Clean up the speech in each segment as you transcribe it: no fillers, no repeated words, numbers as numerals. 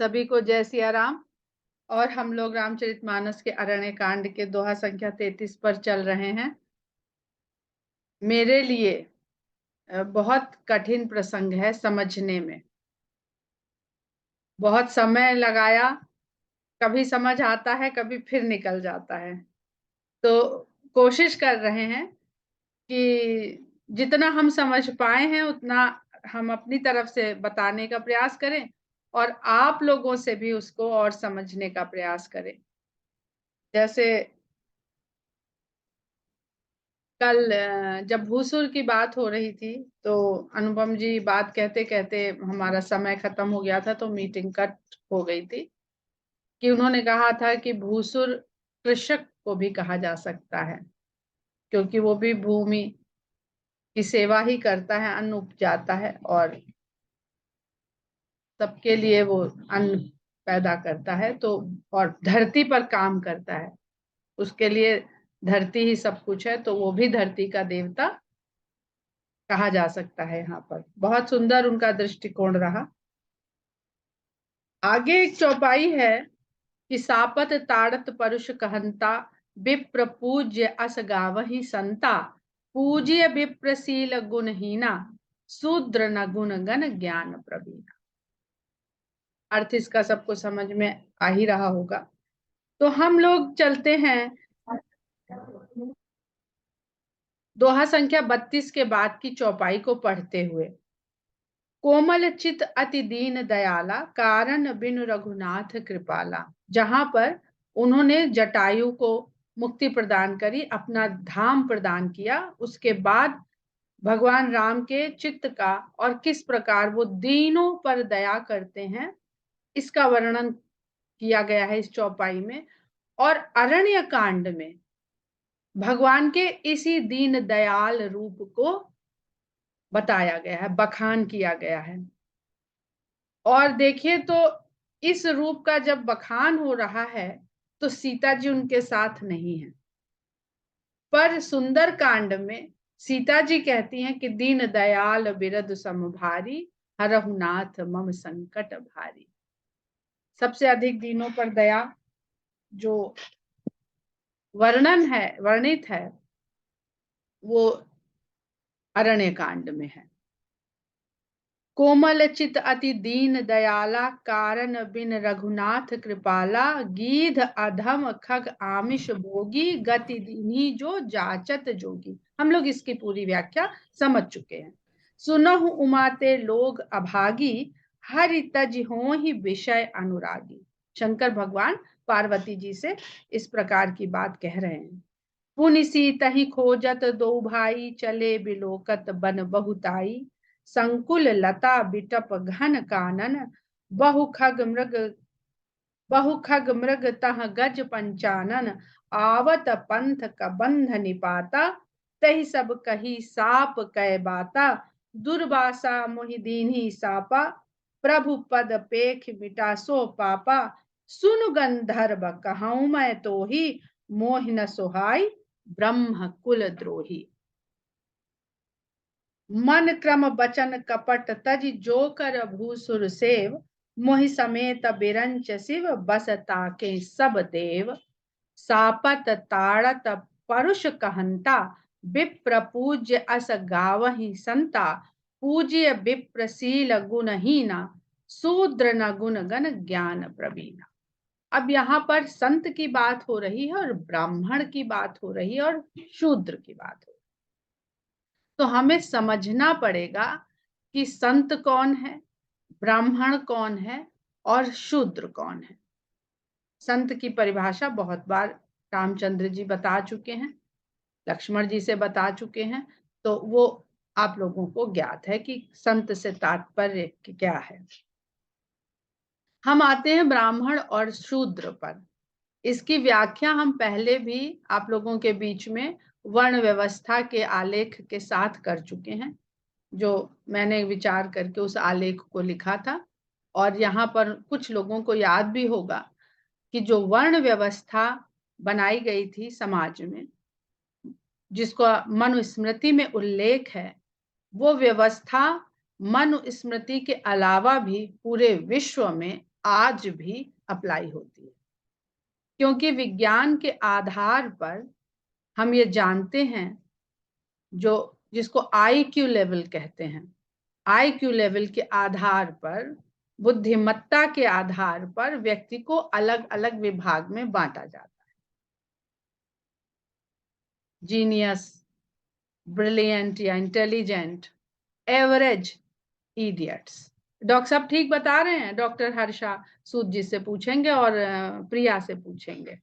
सभी को जय सिया राम। और हम लोग रामचरितमानस के अरण्य कांड के दोहा संख्या 33 पर चल रहे हैं। मेरे लिए बहुत कठिन प्रसंग है समझने में। बहुत समय लगाया, कभी समझ आता है, कभी फिर निकल जाता है। तो कोशिश कर रहे हैं कि जितना हम समझ पाए हैं उतना हम अपनी तरफ से बताने का प्रयास करें और आप लोगों से भी उसको और समझने का प्रयास करें। जैसे कल जब भूसुर की बात हो रही थी तो अनुपम जी बात कहते कहते हमारा समय खत्म हो गया था, तो मीटिंग कट हो गई थी कि उन्होंने कहा था कि भूसुर कृषक को भी कहा जा सकता है, क्योंकि वो भी भूमि की सेवा ही करता है, अन्न उपजाता है और सबके लिए वो अन्न पैदा करता है। तो और धरती पर काम करता है, उसके लिए धरती ही सब कुछ है, तो वो भी धरती का देवता कहा जा सकता है। यहाँ पर बहुत सुंदर उनका दृष्टिकोण रहा। आगे एक चौपाई है कि सापत ताड़त परुष कहंता, विप्र पूज्य अस गावहि संता, पूज्य विप्रशील गुणहीना, शूद्र न गुण गण ज्ञान प्रवीणा। अर्थ इसका सबको समझ में आ ही रहा होगा। तो हम लोग चलते हैं दोहा संख्या 32 के बाद की चौपाई को पढ़ते हुए। कोमल चित अति दीन दयाला, कारण बिनु रघुनाथ कृपाला। जहां पर उन्होंने जटायु को मुक्ति प्रदान करी, अपना धाम प्रदान किया, उसके बाद भगवान राम के चित्त का और किस प्रकार वो दीनों पर दया करते हैं, इसका वर्णन किया गया है इस चौपाई में। और अरण्य कांड में भगवान के इसी दीन दयाल रूप को बताया गया है, बखान किया गया है। और देखिए तो इस रूप का जब बखान हो रहा है तो सीता जी उनके साथ नहीं है, पर सुंदर कांड में सीता जी कहती हैं कि दीन दयाल बिरद समभारी, हरहुनाथ मम संकट भारी। सबसे अधिक दीनों पर दया जो वर्णन है, वर्णित है, वो अरण्य कांड में है। कोमल चित अति दीन दयाला, कारण बिन रघुनाथ कृपाला, गीध अधम खग आमिष भोगी, गति दीनी जो जाचत जोगी। हम लोग इसकी पूरी व्याख्या समझ चुके हैं। सुनहु उमाते लोग अभागी, हरि तज हो ही विषय अनुरागी। शंकर भगवान पार्वती जी से इस प्रकार की बात कह रहे हैं। पुनि सीतहि खोजत दो भाई, चले बिलोकत बन बहुताई, संकुल लता बिटप घन कानन, बहु खग मृग तह गज पंचानन, आवत पंथ कबंध निपाता, तही सब कही साप कै बाता, दुर्वासा मोहि दीन्ही सापा, प्रभु पद पेख मिटा सो पापा, सुन गंधर्व कहूँ मैं तो ही, मोहि न सुहाई ब्रह्म कुल द्रोही। मन क्रम बचन कपट तज जो कर भूसुर सेव, मोहि समेत बिरंच शिव, बस ताके सब देव, सापत ताड़त परुष कहंता, विप्र पूज्य अस गावहि संता, पूज्य विप्रशील गुणहीना, शूद्र न गुण गण ज्ञान प्रवीणा। अब यहाँ पर संत की बात हो रही है और ब्राह्मण की बात हो रही है और शूद्र की बात हो रही है। तो हमें समझना पड़ेगा कि संत कौन है, ब्राह्मण कौन है और शूद्र कौन है। संत की परिभाषा बहुत बार रामचंद्र जी बता चुके हैं, लक्ष्मण जी से बता चुके हैं, तो वो आप लोगों को ज्ञात है कि संत से तात्पर्य क्या है। हम आते हैं ब्राह्मण और शूद्र पर। इसकी व्याख्या हम पहले भी आप लोगों के बीच में वर्ण व्यवस्था के आलेख के साथ कर चुके हैं, जो मैंने विचार करके उस आलेख को लिखा था। और यहाँ पर कुछ लोगों को याद भी होगा कि जो वर्ण व्यवस्था बनाई गई थी समाज में, जिसको मनुस्मृति में उल्लेख है, वो व्यवस्था मनुस्मृति के अलावा भी पूरे विश्व में आज भी अप्लाई होती है, क्योंकि विज्ञान के आधार पर हम ये जानते हैं, जो जिसको आईक्यू लेवल कहते हैं, आईक्यू लेवल के आधार पर, बुद्धिमत्ता के आधार पर व्यक्ति को अलग अलग विभाग में बांटा जाता है। जीनियस, ब्रिलियंट या इंटेलिजेंट, एवरेज, इडियट्स। डॉक्टर साहब ठीक बता रहे हैं? डॉक्टर हर्षा सूद जी से पूछेंगे और प्रिया से पूछेंगे।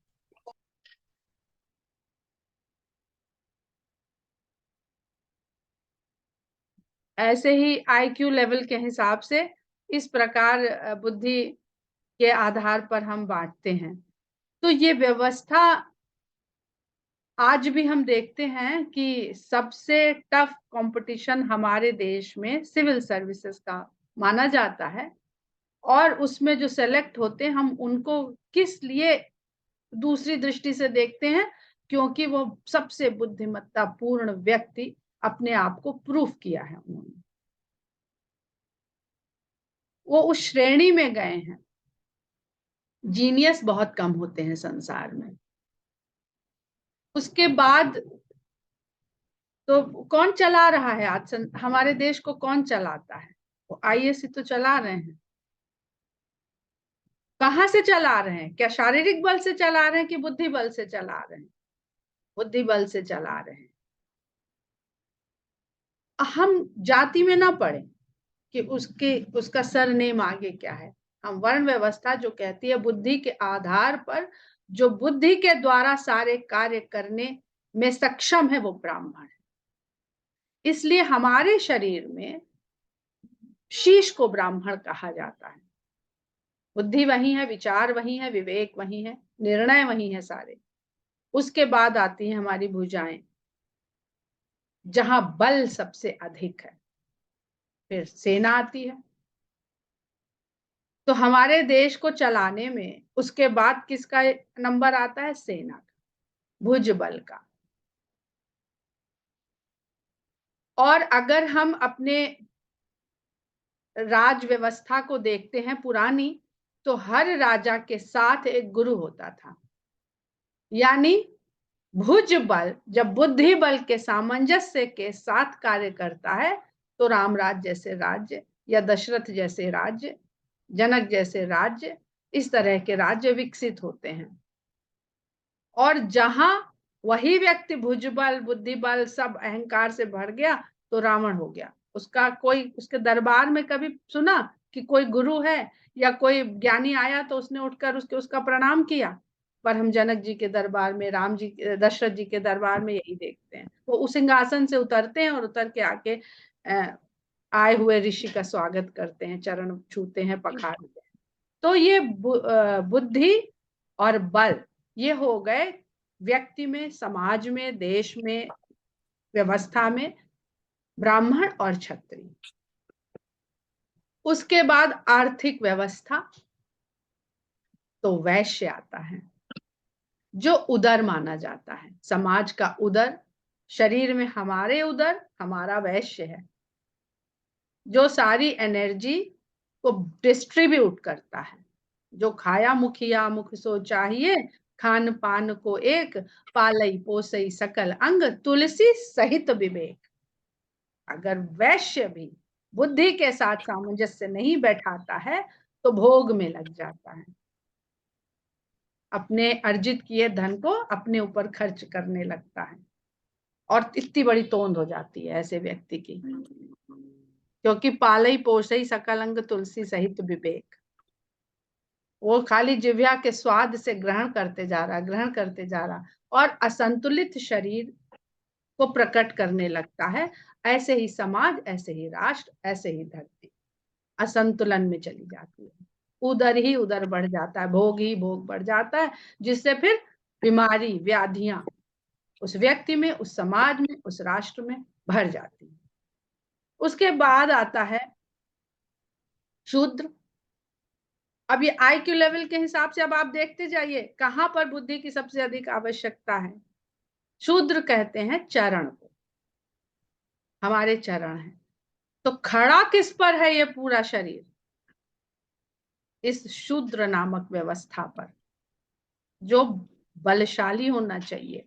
ऐसे ही आईक्यू लेवल के हिसाब से इस प्रकार बुद्धि के आधार पर हम बांटते हैं। तो ये व्यवस्था आज भी हम देखते हैं कि सबसे टफ कंपटीशन हमारे देश में सिविल सर्विसेज का माना जाता है, और उसमें जो सेलेक्ट होते हैं हम उनको किस लिए दूसरी दृष्टि से देखते हैं? क्योंकि वो सबसे बुद्धिमत्ता पूर्ण व्यक्ति अपने आप को प्रूफ किया है उन्होंने, वो उस श्रेणी में गए हैं। जीनियस बहुत कम होते हैं संसार में। उसके बाद तो कौन चला रहा है आज हमारे देश को? कौन चलाता है? वो आईएएस तो चला रहे हैं। कहां से चला रहे हैं? क्या शारीरिक बल से चला रहे हैं कि बुद्धि बल से चला रहे हैं? बुद्धि बल से चला रहे हैं। हम जाति में ना पड़े कि उसका सरनेम आगे क्या है। हम वर्ण व्यवस्था जो कहती है बुद्धि के आधार पर, जो बुद्धि के द्वारा सारे कार्य करने में सक्षम है, वो ब्राह्मण है। इसलिए हमारे शरीर में शीश को ब्राह्मण कहा जाता है। बुद्धि वही है, विचार वही है, विवेक वही है, निर्णय वही है सारे। उसके बाद आती है हमारी भुजाएं, जहां बल सबसे अधिक है। फिर सेना आती है। तो हमारे देश को चलाने में उसके बाद किसका नंबर आता है? सेना का, भुज बल का। और अगर हम अपने राज व्यवस्था को देखते हैं पुरानी, तो हर राजा के साथ एक गुरु होता था। यानी भुज बल जब बुद्धि बल के सामंजस्य के साथ कार्य करता है, तो रामराज जैसे राज्य, या दशरथ जैसे राज्य, जनक जैसे राज्य, इस तरह के राज्य विकसित होते हैं। और जहां वही व्यक्ति भुजबल, बुद्धिबल, सब अहंकार से भर गया, तो रावण हो गया। उसका कोई, उसके दरबार में कभी सुना कि कोई गुरु है या कोई ज्ञानी आया तो उसने उठकर उसका प्रणाम किया? पर हम जनक जी के दरबार में, राम जी, दशरथ जी के दरबार में यही देखते हैं। वो उस सिंहासन से उतरते हैं और उतर के आके आए हुए ऋषि का स्वागत करते हैं, चरण छूते हैं, पखारते हैं। तो ये बुद्धि और बल, ये हो गए व्यक्ति में, समाज में, देश में, व्यवस्था में ब्राह्मण और क्षत्रिय। उसके बाद आर्थिक व्यवस्था, तो वैश्य आता है, जो उदर माना जाता है, समाज का उदर। शरीर में हमारे उदर, हमारा वैश्य है, जो सारी एनर्जी को डिस्ट्रीब्यूट करता है। जो खाया मुखिया मुख सो चाहिए, खान पान को एक, पालई पोसई सकल अंग, तुलसी सहित विवेक। अगर वैश्य भी बुद्धि के साथ सामंजस्य नहीं बैठाता है, तो भोग में लग जाता है, अपने अर्जित किए धन को अपने ऊपर खर्च करने लगता है, और इतनी बड़ी तोंद हो जाती है ऐसे व्यक्ति की। क्योंकि पालई पोसई सकल अंग तुलसी सहित विवेक, वो खाली जिह्वा के स्वाद से ग्रहण करते जा रहा, ग्रहण करते जा रहा, और असंतुलित शरीर को प्रकट करने लगता है। ऐसे ही समाज, ऐसे ही राष्ट्र, ऐसे ही धरती असंतुलन में चली जाती है। उधर ही उधर बढ़ जाता है, भोग ही भोग बढ़ जाता है, जिससे फिर बीमारी, व्याधियां उस व्यक्ति में, उस समाज में, उस राष्ट्र में भर जाती है। उसके बाद आता है शूद्र। अब ये आईक्यू लेवल के हिसाब से अब आप देखते जाइए कहां पर बुद्धि की सबसे अधिक आवश्यकता है। शूद्र कहते हैं चरण को, हमारे चरण है। तो खड़ा किस पर है ये पूरा शरीर? इस शूद्र नामक व्यवस्था पर, जो बलशाली होना चाहिए,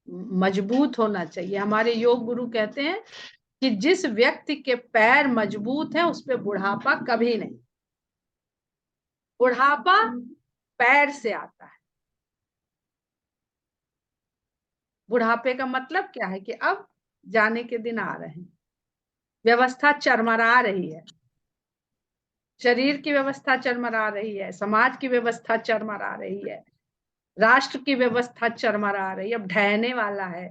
मजबूत होना चाहिए। हमारे योग गुरु कहते हैं कि जिस व्यक्ति के पैर मजबूत है उस पे बुढ़ापा कभी नहीं। बुढ़ापा पैर से आता है। बुढ़ापे का मतलब क्या है कि अब जाने के दिन आ रहे हैं, व्यवस्था चरमरा रही है, शरीर की व्यवस्था चरमरा रही है, समाज की व्यवस्था चरमरा रही है, राष्ट्र की व्यवस्था चरमरा रही है, अब ढहने वाला है।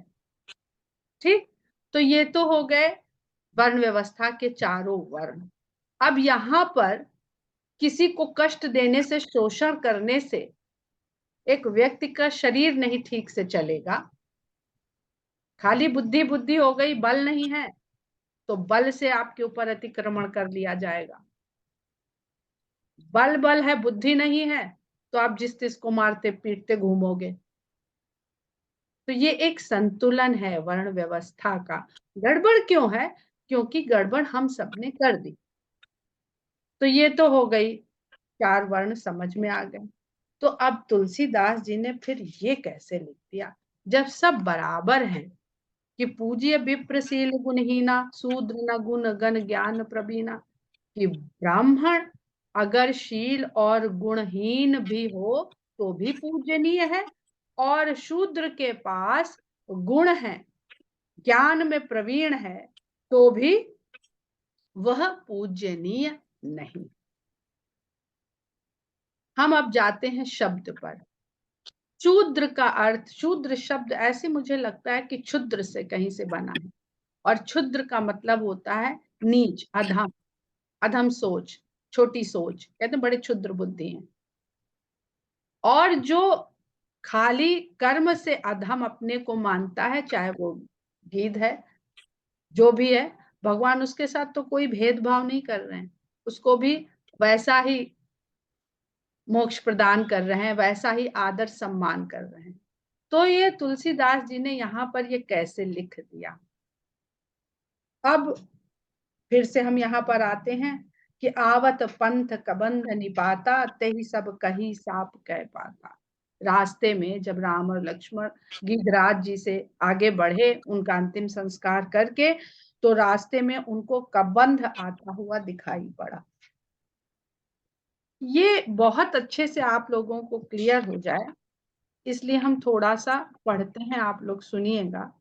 ठीक, तो ये तो हो गए वर्ण व्यवस्था के चारों वर्ण। अब यहाँ पर किसी को कष्ट देने से, शोषण करने से एक व्यक्ति का शरीर नहीं ठीक से चलेगा। खाली बुद्धि बुद्धि हो गई, बल नहीं है, तो बल से आपके ऊपर अतिक्रमण कर लिया जाएगा। बल बल है, बुद्धि नहीं है, तो आप जिस तिस को मारते पीटते घूमोगे। तो ये एक संतुलन है वर्ण व्यवस्था का। गड़बड़ क्यों है? क्योंकि गड़बड़ हम सबने कर दी। तो ये तो हो गई, चार वर्ण समझ में आ गए। तो अब तुलसीदास जी ने फिर ये कैसे लिख दिया, जब सब बराबर हैं कि पूज्य विप्रशील गुणहीना, शूद्र न गुण गण ज्ञान प्रवीणा, कि ब्राह्मण अगर शील और गुणहीन भी हो तो भी पूजनीय है, और शूद्र के पास गुण है, ज्ञान में प्रवीण है, तो भी वह पूजनीय नहीं। हम अब जाते हैं शब्द पर। शूद्र का अर्थ, शूद्र शब्द ऐसे मुझे लगता है कि क्षुद्र से कहीं से बना है, और क्षुद्र का मतलब होता है नीच, अधम, अधम सोच, छोटी सोच, कहते हैं बड़े क्षुद्र बुद्धि हैं। और जो खाली कर्म से अधम अपने को मानता है, चाहे वो गीध है, जो भी है, भगवान उसके साथ तो कोई भेदभाव नहीं कर रहे हैं, उसको भी वैसा ही मोक्ष प्रदान कर रहे हैं, वैसा ही आदर सम्मान कर रहे हैं। तो ये तुलसीदास जी ने यहाँ पर ये कैसे लिख दिया। अब फिर से हम यहाँ पर आते हैं कि आवत पंथ कबंध निपाता, तेहि सब कही साप कह पाता। रास्ते में जब राम और लक्ष्मण गिरिराज जी से आगे बढ़े उनका अंतिम संस्कार करके, तो रास्ते में उनको कबंध आता हुआ दिखाई पड़ा। ये बहुत अच्छे से आप लोगों को क्लियर हो जाए इसलिए हम थोड़ा सा पढ़ते हैं, आप लोग सुनिएगा।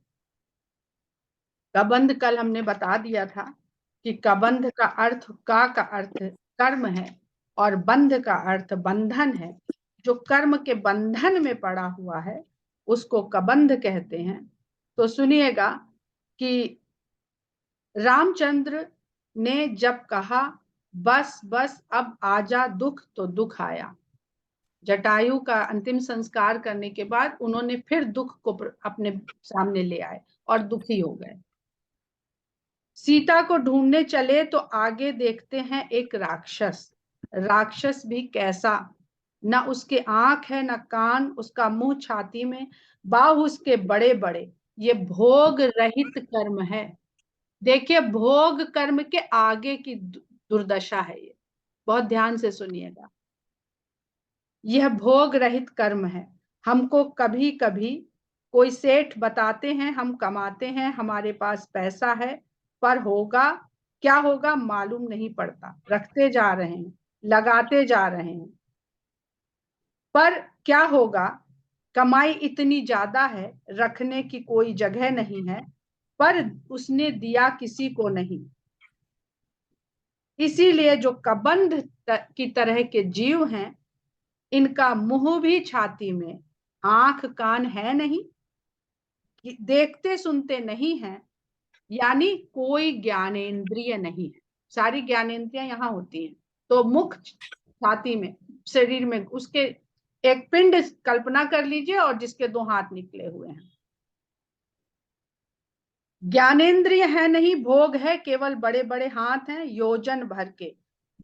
कबंध कल हमने बता दिया था कि कबंध का अर्थ, का अर्थ कर्म है और बंध का अर्थ बंधन है। जो कर्म के बंधन में पड़ा हुआ है उसको कबंध कहते हैं। तो सुनिएगा कि रामचंद्र ने जब कहा बस बस अब आजा दुख, तो दुख आया। जटायु का अंतिम संस्कार करने के बाद उन्होंने फिर दुख को अपने सामने ले आए और दुखी हो गए। सीता को ढूंढने चले तो आगे देखते हैं एक राक्षस। राक्षस भी कैसा, ना उसके आंख है ना कान, उसका मुंह छाती में, बाहु उसके बड़े बड़े। ये भोग रहित कर्म है। देखिए, भोग कर्म के आगे की दुर्दशा है ये, बहुत ध्यान से सुनिएगा। यह भोग रहित कर्म है। हमको कभी कभी कोई सेठ बताते हैं हम कमाते हैं, हमारे पास पैसा है, पर होगा क्या होगा मालूम नहीं पड़ता। रखते जा रहे हैं, लगाते जा रहे हैं, पर क्या होगा, कमाई इतनी ज्यादा है, रखने की कोई जगह नहीं है, पर उसने दिया किसी को नहीं। इसीलिए जो कबंध की तरह के जीव हैं, इनका मुंह भी छाती में, आंख कान है नहीं, देखते सुनते नहीं है, यानी कोई ज्ञानेंद्रिय नहीं है। सारी ज्ञानेंद्रियां यहाँ होती हैं। तो मुख छाती में, शरीर में उसके एक पिंड कल्पना कर लीजिए और जिसके दो हाथ निकले हुए हैं। ज्ञानेंद्रिय है नहीं, भोग है केवल, बड़े बड़े हाथ हैं योजन भर के,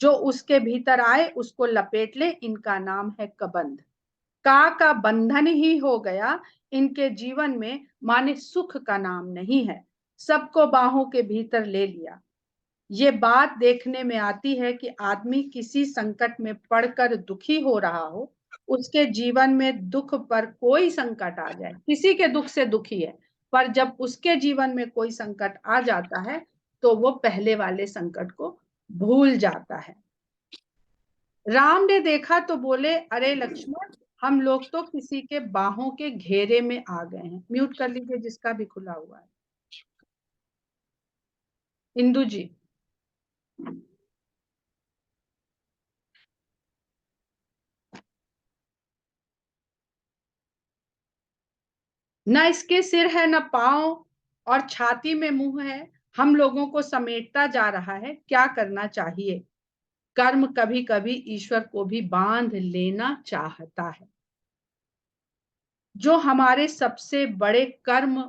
जो उसके भीतर आए उसको लपेट ले, इनका नाम है कबंध। का बंधन ही हो गया इनके जीवन में, माने सुख का नाम नहीं है। सबको बाहों के भीतर ले लिया। ये बात देखने में आती है कि आदमी किसी संकट में पड़कर दुखी हो रहा हो, उसके जीवन में दुख पर कोई संकट आ जाए, किसी के दुख से दुखी है, पर जब उसके जीवन में कोई संकट आ जाता है तो वो पहले वाले संकट को भूल जाता है। राम ने देखा तो बोले, अरे लक्ष्मण, हम लोग तो किसी के बाहों के घेरे में आ गए हैं। म्यूट कर लीजिए जिसका भी खुला हुआ है। इंदु जी। न इसके सिर है न पांव, और छाती में मुंह है, हम लोगों को समेटता जा रहा है, क्या करना चाहिए? कर्म कभी कभी ईश्वर को भी बांध लेना चाहता है। जो हमारे सबसे बड़े कर्म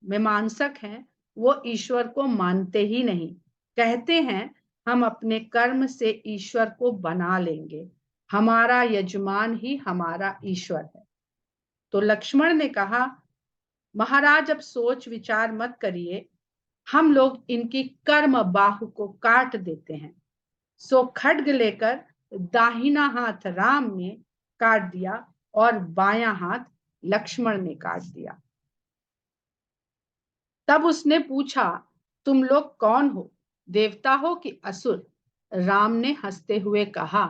मीमांसक हैं, वो ईश्वर को मानते ही नहीं, कहते हैं हम अपने कर्म से ईश्वर को बना लेंगे, हमारा यजमान ही हमारा ईश्वर है। तो लक्ष्मण ने कहा, महाराज अब सोच विचार मत करिए, हम लोग इनकी कर्म बाहु को काट देते हैं। सो खड्ग लेकर दाहिना हाथ राम ने काट दिया और बायां हाथ लक्ष्मण ने काट दिया। तब उसने पूछा, तुम लोग कौन हो, देवता हो कि असुर? राम ने हंसते हुए कहा,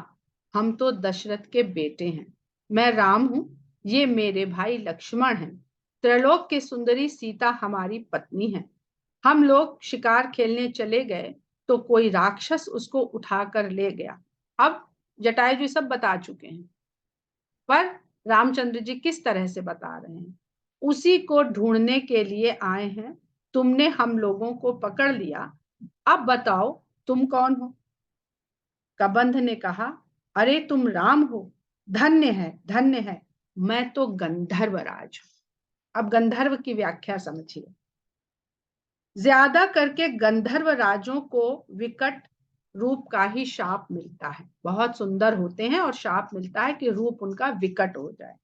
हम तो दशरथ के बेटे हैं, मैं राम हूं, ये मेरे भाई लक्ष्मण हैं, त्रैलोक की सुंदरी सीता हमारी पत्नी है। हम लोग शिकार खेलने चले गए तो कोई राक्षस उसको उठाकर ले गया। अब जटायु जी सब बता चुके हैं, पर रामचंद्र जी किस तरह से बता रहे हैं, उसी को ढूंढने के लिए आए हैं। तुमने हम लोगों को पकड़ लिया, अब बताओ तुम कौन हो? कबंध ने कहा, अरे तुम राम हो, धन्य है धन्य है, मैं तो गंधर्वराज हूं। अब गंधर्व की व्याख्या समझिए। ज्यादा करके गंधर्व राजों को विकट रूप का ही शाप मिलता है, बहुत सुंदर होते हैं और शाप मिलता है कि रूप उनका विकट हो जाए,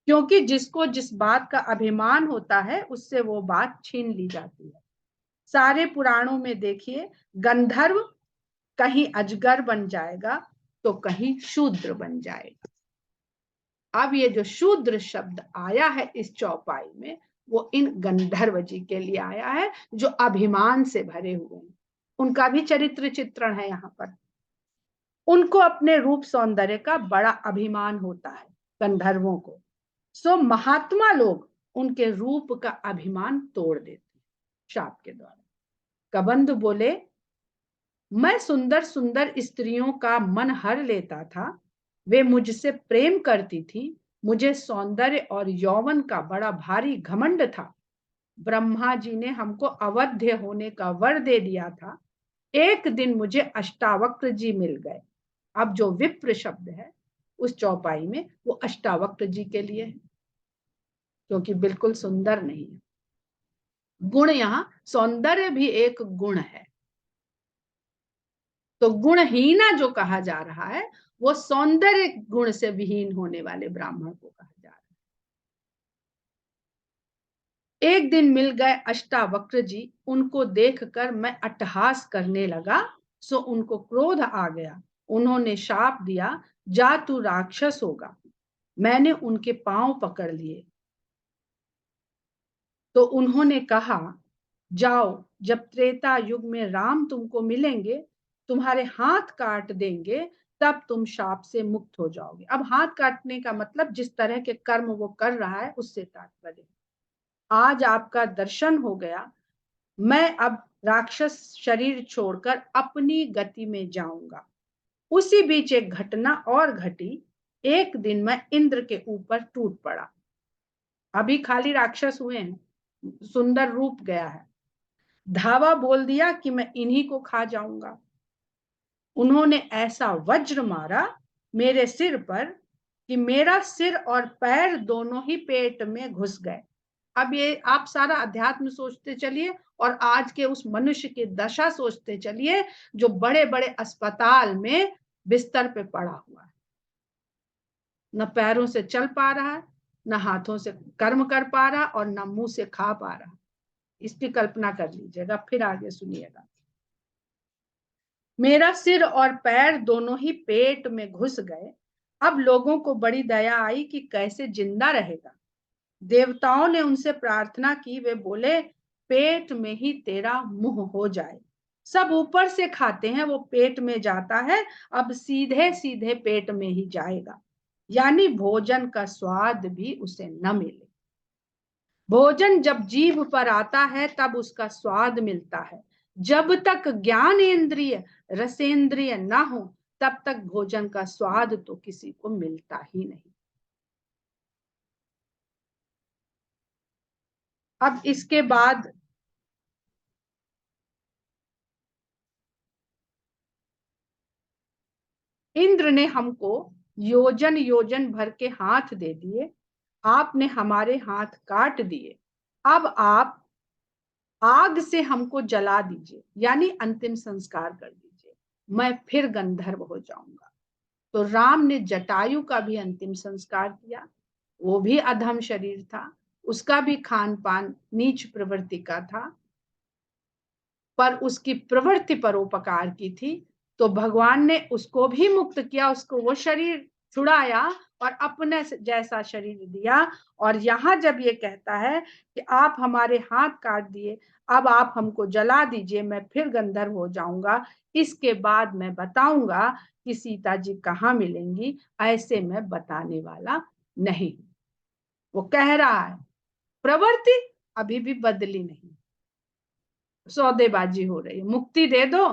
क्योंकि जिसको जिस बात का अभिमान होता है उससे वो बात छीन ली जाती है। सारे पुराणों में देखिए, गंधर्व कहीं अजगर बन जाएगा तो कहीं शूद्र बन जाएगा। अब ये जो शूद्र शब्द आया है इस चौपाई में, वो इन गंधर्व जी के लिए आया है जो अभिमान से भरे हुए हैं। उनका भी चरित्र चित्रण है यहाँ पर। उनको अपने रूप सौंदर्य का बड़ा अभिमान होता है, गंधर्वों को। सो महात्मा लोग उनके रूप का अभिमान तोड़ देते हैं शाप के द्वारा। कबंध बोले, मैं सुंदर सुंदर स्त्रियों का मन हर लेता था, वे मुझसे प्रेम करती थी, मुझे सौंदर्य और यौवन का बड़ा भारी घमंड था। ब्रह्मा जी ने हमको अवध्य होने का वर दे दिया था। एक दिन मुझे अष्टावक्र जी मिल गए। अब जो विप्र शब्द है उस चौपाई में वो अष्टावक्र जी के लिए है, क्योंकि बिल्कुल सुंदर नहीं है। गुण, यहां सौंदर्य भी एक गुण है, तो गुणहीना जो कहा जा रहा है वो सौंदर्य गुण से विहीन होने वाले ब्राह्मण को कहा जा रहा है। एक दिन मिल गए अष्टावक्र जी, उनको देखकर मैं अट्टहास करने लगा, सो उनको क्रोध आ गया। उन्होंने शाप दिया, जा तू राक्षस होगा। मैंने उनके पांव पकड़ लिए तो उन्होंने कहा, जाओ, जब त्रेता युग में राम तुमको मिलेंगे, तुम्हारे हाथ काट देंगे, तब तुम शाप से मुक्त हो जाओगे। अब हाथ काटने का मतलब जिस तरह के कर्म वो कर रहा है उससे तात्पर्य। आज आपका दर्शन हो गया, मैं अब राक्षस शरीर छोड़कर अपनी गति में जाऊंगा। उसी बीच एक घटना और घटी। एक दिन मैं इंद्र के ऊपर टूट पड़ा। अभी खाली राक्षस हुए हैं, सुंदर रूप गया है, धावा बोल दिया कि मैं इन्हीं को खा जाऊंगा। उन्होंने ऐसा वज्र मारा मेरे सिर पर कि मेरा सिर और पैर दोनों ही पेट में घुस गए। अब ये आप सारा अध्यात्म सोचते चलिए और आज के उस मनुष्य की दशा सोचते चलिए जो बड़े बड़े अस्पताल में बिस्तर पे पड़ा हुआ है, न पैरों से चल पा रहा है, न हाथों से कर्म कर पा रहा और न मुंह से खा पा रहा। इसकी कल्पना कर लीजिएगा, फिर आगे सुनिएगा। मेरा सिर और पैर दोनों ही पेट में घुस गए। अब लोगों को बड़ी दया आई कि कैसे जिंदा रहेगा। देवताओं ने उनसे प्रार्थना की। वे बोले, पेट में ही तेरा मुंह हो जाए। सब ऊपर से खाते हैं, वो पेट में जाता है, अब सीधे सीधे पेट में ही जाएगा, यानी भोजन का स्वाद भी उसे न मिले। भोजन जब जीभ पर आता है तब उसका स्वाद मिलता है। जब तक ज्ञान इंद्रिय रसेंद्रिय ना हो तब तक भोजन का स्वाद तो किसी को मिलता ही नहीं। अब इसके बाद इंद्र ने हमको योजन योजन भर के हाथ दे दिए। आपने हमारे हाथ काट दिए। अब आप आग से हमको जला दीजिए, यानी अंतिम संस्कार कर दीजिए, मैं फिर गंधर्व हो जाऊंगा। तो राम ने जटायु का भी अंतिम संस्कार किया। वो भी अधम शरीर था, उसका भी खान पान नीच प्रवृत्ति का था, पर उसकी प्रवृत्ति परोपकार की थी। तो भगवान ने उसको भी मुक्त किया, उसको वो शरीर छुड़ाया और अपने जैसा शरीर दिया। और यहाँ जब ये कहता है कि आप हमारे हाथ काट दिए, अब आप हमको जला दीजिए, मैं फिर गंधर्व हो जाऊंगा, इसके बाद मैं बताऊंगा कि सीता जी कहाँ मिलेंगी, ऐसे मैं बताने वाला नहीं। वो कह रहा है प्रवृत्ति अभी भी बदली नहीं, सौदेबाजी हो रही है, मुक्ति दे दो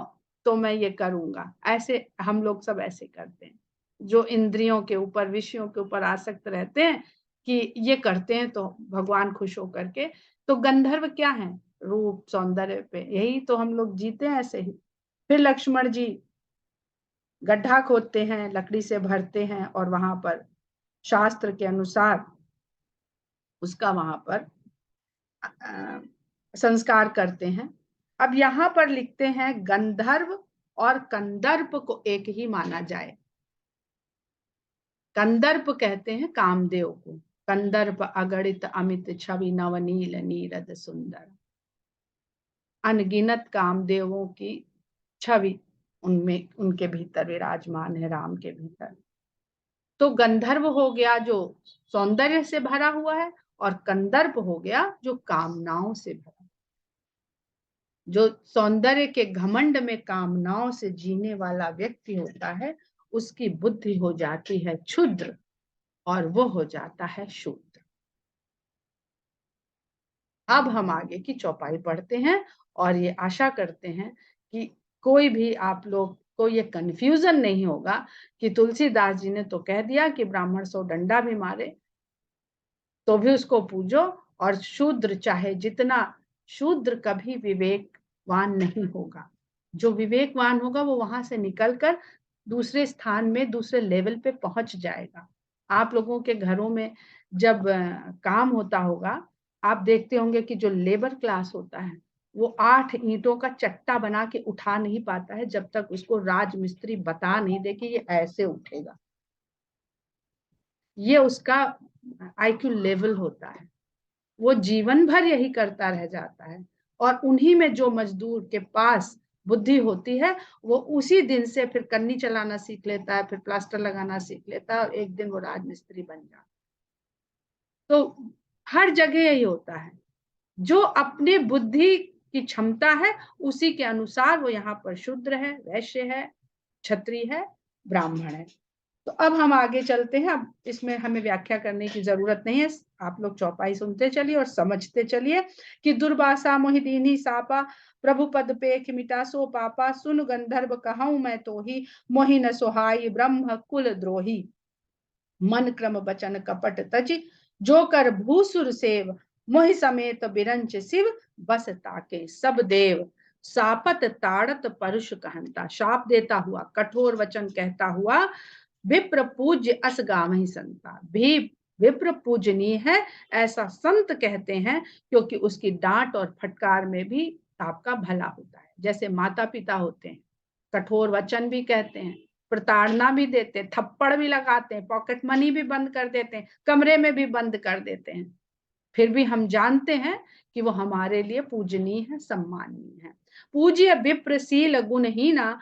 तो मैं ये करूंगा। ऐसे हम लोग सब ऐसे करते हैं, जो इंद्रियों के ऊपर विषयों के ऊपर आसक्त रहते हैं कि ये करते हैं तो भगवान खुश होकर के। तो गंधर्व क्या है, रूप सौंदर्य पे, यही तो हम लोग जीते हैं ऐसे ही। फिर लक्ष्मण जी गड्ढा खोदते हैं, लकड़ी से भरते हैं और वहां पर शास्त्र के अनुसार उसका वहां पर संस्कार करते हैं। अब यहाँ पर लिखते हैं गंधर्व और कंदर्प को एक ही माना जाए। कंदर्प कहते हैं कामदेव को, कंदर्प अगणित अमित छवि नवनील नीरद सुंदर, अनगिनत कामदेवों की छवि उनमें उनके भीतर विराजमान है, राम के भीतर। तो गंधर्व हो गया जो सौंदर्य से भरा हुआ है, और कंदर्प हो गया जो कामनाओं से भरा। जो सौंदर्य के घमंड में कामनाओं से जीने वाला व्यक्ति होता है, उसकी बुद्धि हो जाती है क्षुद्र और वो हो जाता है शूद्र। अब हम आगे की चौपाई पढ़ते हैं और ये आशा करते हैं कि कोई भी आप लोग को ये कंफ्यूजन नहीं होगा कि तुलसीदास जी ने तो कह दिया कि ब्राह्मण 100 डंडा भी मारे तो भी उसको पूजो, और शूद्र चाहे जितना, शूद्र कभी विवेकवान नहीं होगा। जो विवेकवान होगा वो वहां से निकलकर दूसरे स्थान में दूसरे लेवल पे पहुंच जाएगा। आप लोगों के घरों में जब काम होता होगा, आप देखते होंगे कि जो लेबर क्लास होता है वो 8 ईंटों का चट्टा बना के उठा नहीं पाता है जब तक उसको राजमिस्त्री बता नहीं दे कि ये ऐसे उठेगा। ये उसका आईक्यू लेवल होता है, वो जीवन भर यही करता रह जाता है। और उन्हीं में जो मजदूर के पास बुद्धि होती है वो उसी दिन से फिर कन्नी चलाना सीख लेता है, फिर प्लास्टर लगाना सीख लेता है और एक दिन वो राजमिस्त्री बन जाता है। तो हर जगह यही होता है, जो अपने बुद्धि की क्षमता है उसी के अनुसार वो यहाँ पर शूद्र है, वैश्य है, क्षत्रिय है, ब्राह्मण है। तो अब हम आगे चलते हैं। अब इसमें हमें व्याख्या करने की जरूरत नहीं है, आप लोग चौपाई सुनते चलिए और समझते चलिए कि दुर्वासा मोहिदीनी सापा, प्रभु पद पेख मिटा सो पापा, सुन गंधर्व कहूं मैं तो ही, मोहि न सोहाई ब्रह्म कुल द्रोही, मन क्रम बचन कपट तज, जो कर भूसुर सेव, मोहि समेत बिरंच शिव, बस ताके सब देव, सापत ताड़त परुष कहता, शाप देता हुआ, कठोर वचन कहता हुआ, विप्र पूज्य अस गावहि संता, भी विप्र पूजनीय है ऐसा संत कहते हैं, क्योंकि उसकी डांट और फटकार में भी आपका भला होता है। जैसे माता पिता होते हैं, कठोर वचन भी कहते हैं, प्रताड़ना भी देते हैं, थप्पड़ भी लगाते हैं, पॉकेट मनी भी बंद कर देते हैं, कमरे में भी बंद कर देते हैं, फिर भी हम जानते हैं कि वो हमारे लिए पूजनीय है, सम्मानीय है। पूज्य विप्रशील गुणहीना,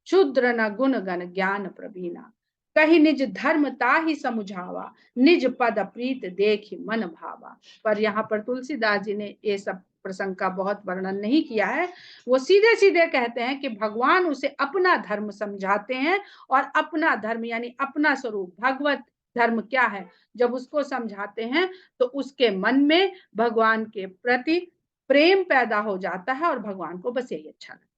क्षुद्र न गुण गण ज्ञान प्रवीणा, कही निज धर्म ताहि समुझावा, निज पद प्रीत देखि मन भावा। पर यहाँ पर तुलसीदास जी ने ये सब प्रसंग का बहुत वर्णन नहीं किया है। वो सीधे सीधे कहते हैं कि भगवान उसे अपना धर्म समझाते हैं, और अपना धर्म यानी अपना स्वरूप भगवत धर्म क्या है जब उसको समझाते हैं, तो उसके मन में भगवान के प्रति प्रेम पैदा हो जाता है, और भगवान को बस यही अच्छा लगता है।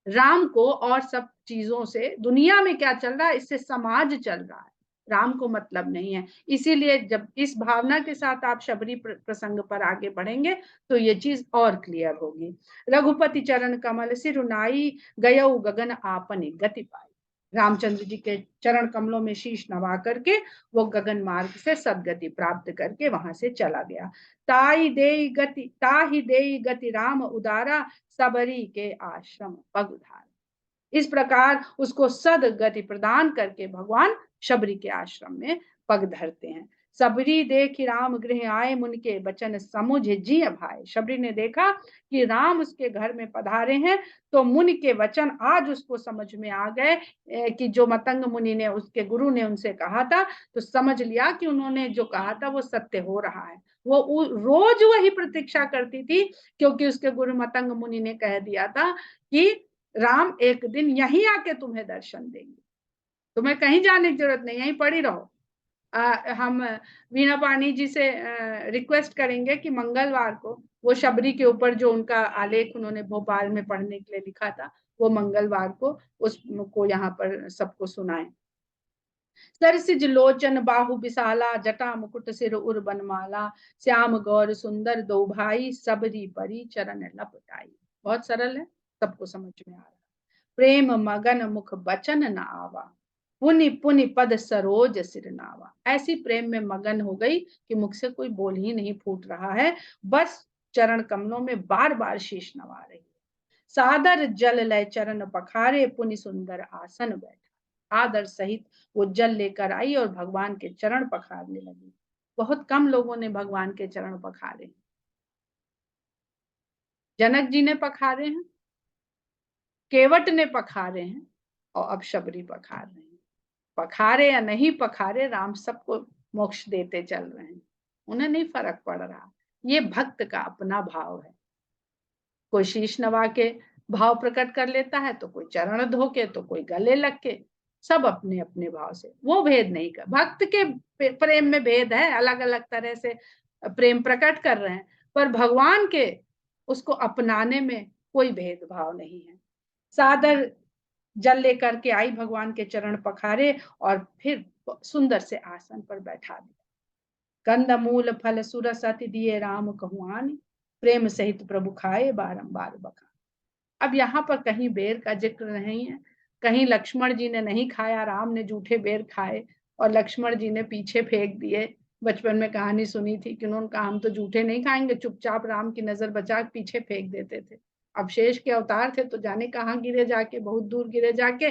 राम को और सब चीजों से, दुनिया में क्या चल रहा है इससे समाज चल रहा है, राम को मतलब नहीं है। इसीलिए जब इस भावना के साथ आप शबरी प्रसंग पर आगे बढ़ेंगे तो ये चीज और क्लियर होगी। रघुपति चरण कमल सिरुनाई, गयऊ गगन आपने गति पाई। रामचंद्र जी के चरण कमलों में शीश नवा करके वो गगन मार्ग से सदगति प्राप्त करके वहां से चला गया। ताहि देई गति राम उदारा, सबरी के आश्रम पग उधार। इस प्रकार उसको सदगति प्रदान करके भगवान शबरी के आश्रम में पग धरते हैं। सबरी देखी राम गृह आए, मुन के बचन समुझ जी भाई। शबरी ने देखा कि राम उसके घर में पधारे हैं, तो मुनि के वचन आज उसको समझ में आ गए कि जो मतंग मुनि ने, उसके गुरु ने उनसे कहा था, तो समझ लिया कि उन्होंने जो कहा था वो सत्य हो रहा है। वो रोज वही प्रतीक्षा करती थी, क्योंकि उसके गुरु मतंग मुनि ने कह दिया था कि राम एक दिन यहीं आके तुम्हें दर्शन देंगे, तुम्हें कहीं जाने की जरूरत नहीं, यहीं पड़ी रहो। हम वीणा पानी जी से रिक्वेस्ट करेंगे कि मंगलवार को वो शबरी के ऊपर जो उनका आलेख उन्होंने भोपाल में पढ़ने के लिए लिखा था, वो मंगलवार को उसको यहाँ पर सबको सुनाएं। सरसिज लोचन बाहु विशाला, जटा मुकुट सिर उर बनमाला, श्याम गौर सुंदर दो भाई, सबरी परी चरण लपटाई। बहुत सरल है, सबको समझ में आ रहा है। प्रेम मगन मुख बचन न आवा, पुनि पुनि पद सरोज सिर नावा। ऐसी प्रेम में मगन हो गई कि मुख से कोई बोल ही नहीं फूट रहा है, बस चरण कमलों में बार बार शीश नवा रही है। सादर जल लय चरण पखारे, पुनि सुंदर आसन बैठा। आदर सहित वो जल लेकर आई और भगवान के चरण पखारने लगी। बहुत कम लोगों ने भगवान के चरण पखारे। जनक जी ने पखारे हैं, केवट ने पखारे हैं, और अब शबरी पखार रहे हैं। पखारे या नहीं पखारे, राम सबको मोक्ष देते चल रहे हैं, उन्हें नहीं फर्क पड़ रहा। ये भक्त का अपना भाव है। कोई शीश नवा के भाव प्रकट कर लेता है, तो कोई चरण धो के, तो कोई गले लग के, सब अपने अपने भाव से। वो भेद नहीं कर, भक्त के प्रेम में भेद है, अलग अलग तरह से प्रेम प्रकट कर रहे हैं, पर भगवान के उसको अपनाने में कोई भेदभाव नहीं है। सादर जल लेकर के आई, भगवान के चरण पखारे और फिर सुंदर से आसन पर बैठा दिया। कंद मूल फल सुरस अति दिए राम कहुआन, प्रेम सहित प्रभु खाए बारंबार बखान। अब यहाँ पर कहीं बेर का जिक्र नहीं है, कहीं लक्ष्मण जी ने नहीं खाया, राम ने जूठे बेर खाए और लक्ष्मण जी ने पीछे फेंक दिए। बचपन में कहानी सुनी थी कि उन्होंने कहा हम तो जूठे नहीं खाएंगे, चुपचाप राम की नजर बचा के पीछे फेंक देते थे। अब शेष के अवतार थे तो जाने कहाँ गिरे जाके, बहुत दूर गिरे जाके,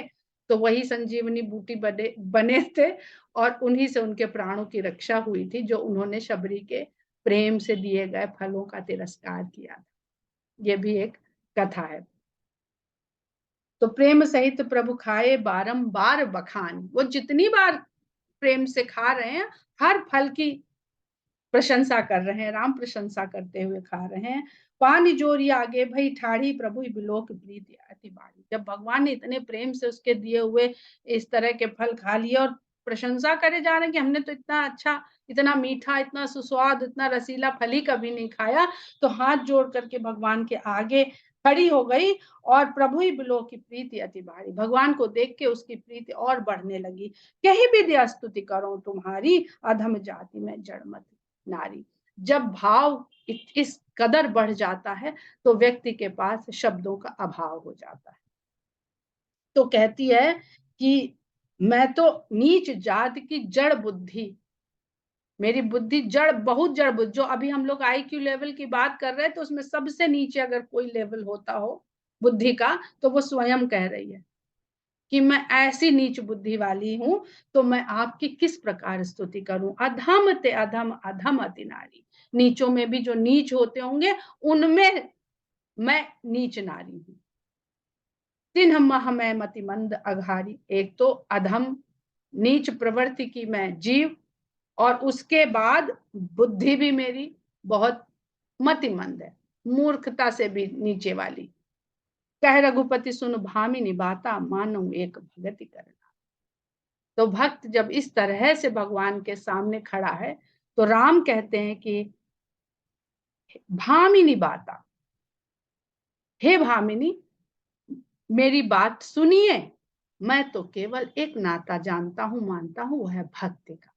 तो वही संजीवनी बूटी बने थे, और उन्हीं से उनके प्राणों की रक्षा हुई थी, जो उन्होंने शबरी के प्रेम से दिए गए फलों का तिरस्कार किया था। ये भी एक कथा है। तो प्रेम सहित प्रभु खाए बारंबार बखान, वो जितनी बार प्रेम से खा रहे हैं, हर फल की प्रशंसा कर रहे हैं, राम प्रशंसा करते हुए खा रहे हैं। पानी जोरी आगे भई ठाड़ी, प्रभु बिलोक प्रीति अति बाड़ी। जब भगवान ने इतने प्रेम से उसके दिए हुए इस तरह के फल खा लिए और प्रशंसा करे जा रहे हैं कि हमने तो इतना अच्छा, इतना मीठा, इतना सुस्वाद, इतना रसीला फल ही कभी नहीं खाया, तो हाथ जोड़ करके भगवान के आगे खड़ी हो गई, और प्रभु ही बिलो की प्रीति अति भारी। भगवान को देख के उसकी प्रीति और बढ़ने लगी। कहीं भी दिया स्तुति करो तुम्हारी, अधम जाति में जड़मत नारी। जब भाव इस कदर बढ़ जाता है तो व्यक्ति के पास शब्दों का अभाव हो जाता है। तो कहती है कि मैं तो नीच जात की जड़ बुद्धि, मेरी बुद्धि जड़, बहुत जड़ बुद्धि। जो अभी हम लोग IQ लेवल की बात कर रहे हैं, तो उसमें सबसे नीचे अगर कोई लेवल होता हो बुद्धि का, तो वो स्वयं कह रही है कि मैं ऐसी नीच बुद्धि वाली हूं, तो मैं आपकी किस प्रकार स्तुति करूं। अधम ते अधम, अधम अति नारी। नीचों में भी जो नीच होते होंगे, उनमें मैं नीच नारी हूं। तिन्ह मह मैं मतिमंद अघारी, एक तो अधम नीच प्रवृत्ति की मैं जीव, और उसके बाद बुद्धि भी मेरी बहुत मतिमंद है, मूर्खता से भी नीचे वाली। कह रघुपति सुन भामिनी बाता, मानो एक भगति करना। तो भक्त जब इस तरह से भगवान के सामने खड़ा है तो राम कहते हैं कि भामिनी बाता, हे भामिनी मेरी बात सुनिए, मैं तो केवल एक नाता जानता हूं, मानता हूं, वह है भक्ति का।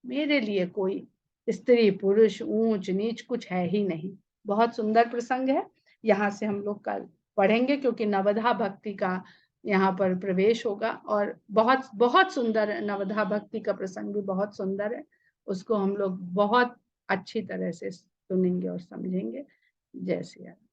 मेरे लिए कोई स्त्री पुरुष ऊंच नीच कुछ है ही नहीं। बहुत सुंदर प्रसंग है, यहाँ से हम लोग कल पढ़ेंगे, क्योंकि नवधा भक्ति का यहाँ पर प्रवेश होगा, और बहुत बहुत सुंदर है। नवधा भक्ति का प्रसंग भी बहुत सुंदर है, उसको हम लोग बहुत अच्छी तरह से सुनेंगे और समझेंगे। जय श्री राम।